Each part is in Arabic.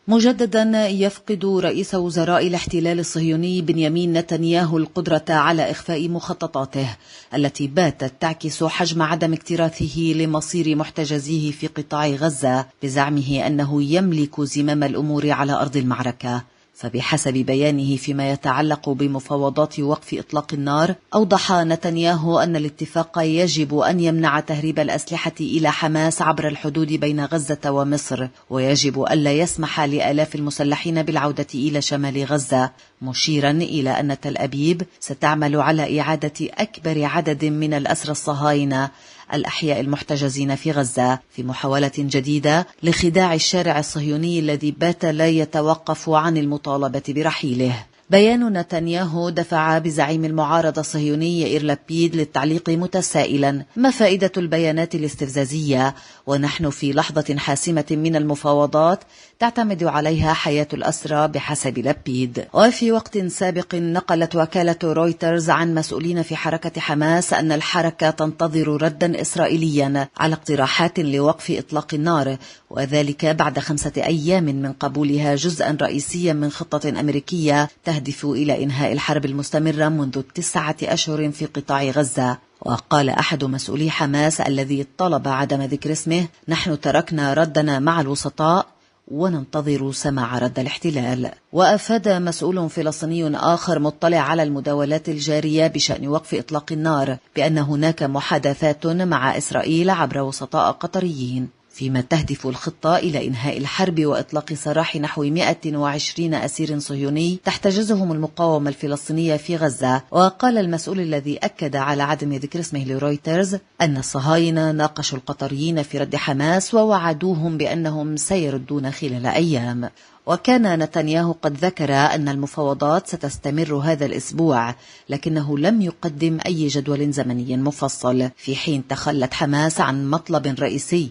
مجددا يفقد رئيس وزراء الاحتلال الصهيوني بنيامين نتنياهو القدرة على إخفاء مخططاته التي باتت تعكس حجم عدم اكتراثه لمصير محتجزيه في قطاع غزة بزعمه أنه يملك زمام الأمور على أرض المعركة. فبحسب بيانه فيما يتعلق بمفاوضات وقف إطلاق النار، أوضح نتنياهو أن الاتفاق يجب أن يمنع تهريب الأسلحة إلى حماس عبر الحدود بين غزة ومصر، ويجب ألا يسمح لآلاف المسلحين بالعودة إلى شمال غزة، مشيرا إلى أن تل أبيب ستعمل على إعادة أكبر عدد من الأسرى الصهاينة الأحياء المحتجزين في غزة في محاولة جديدة لخداع الشارع الصهيوني الذي بات لا يتوقف عن المطالبة برحيله. بيان نتنياهو دفع بزعيم المعارضة الصهيوني يائير لابيد للتعليق متسائلا: ما فائدة البيانات الاستفزازية ونحن في لحظة حاسمة من المفاوضات تعتمد عليها حياة الأسرى بحسب لابيد. وفي وقت سابق نقلت وكالة رويترز عن مسؤولين في حركة حماس أن الحركة تنتظر ردا إسرائيليا على اقتراحات لوقف إطلاق النار، وذلك بعد 5 أيام من قبولها جزءا رئيسيا من خطة أمريكية تهدف إلى إنهاء الحرب المستمرة منذ 9 أشهر في قطاع غزة. وقال أحد مسؤولي حماس الذي طلب عدم ذكر اسمه: نحن تركنا ردنا مع الوسطاء وننتظر سماع رد الاحتلال. وأفاد مسؤول فلسطيني آخر مطلع على المداولات الجارية بشأن وقف إطلاق النار بأن هناك محادثات مع إسرائيل عبر وسطاء قطريين، فيما تهدف الخطة إلى إنهاء الحرب وإطلاق سراح نحو 120 أسير صهيوني تحتجزهم المقاومة الفلسطينية في غزة. وقال المسؤول الذي أكد على عدم ذكر اسمه لرويترز أن الصهاينة ناقشوا القطريين في رد حماس ووعدوهم بأنهم سيردون خلال أيام. وكان نتنياهو قد ذكر أن المفاوضات ستستمر هذا الأسبوع، لكنه لم يقدم أي جدول زمني مفصل، في حين تخلت حماس عن مطلب رئيسي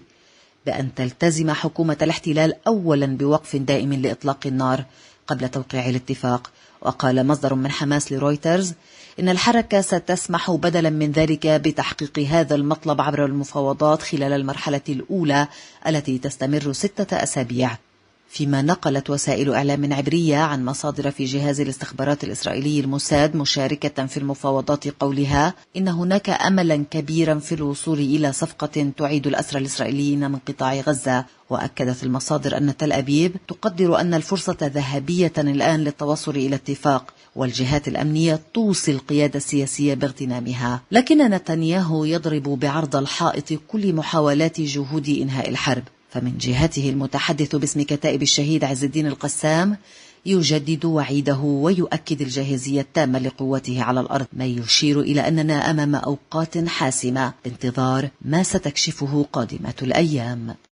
بأن تلتزم حكومة الاحتلال أولا بوقف دائم لإطلاق النار قبل توقيع الاتفاق. وقال مصدر من حماس لرويترز إن الحركة ستسمح بدلا من ذلك بتحقيق هذا المطلب عبر المفاوضات خلال المرحلة الأولى التي تستمر 6 أسابيع. فيما نقلت وسائل إعلام عبرية عن مصادر في جهاز الاستخبارات الإسرائيلي الموساد مشاركة في المفاوضات قولها إن هناك أملا كبيرا في الوصول إلى صفقة تعيد الأسرى الإسرائيليين من قطاع غزة. وأكدت المصادر أن تل أبيب تقدر أن الفرصة ذهبية الآن للتوصل إلى اتفاق، والجهات الأمنية توصي القيادة السياسية باغتنامها. لكن نتنياهو يضرب بعرض الحائط كل محاولات جهود إنهاء الحرب. فمن جهته المتحدث باسم كتائب الشهيد عز الدين القسام يجدد وعيده ويؤكد الجاهزية التامة لقوته على الأرض، ما يشير إلى أننا أمام أوقات حاسمة بانتظار ما ستكشفه قادمة الأيام.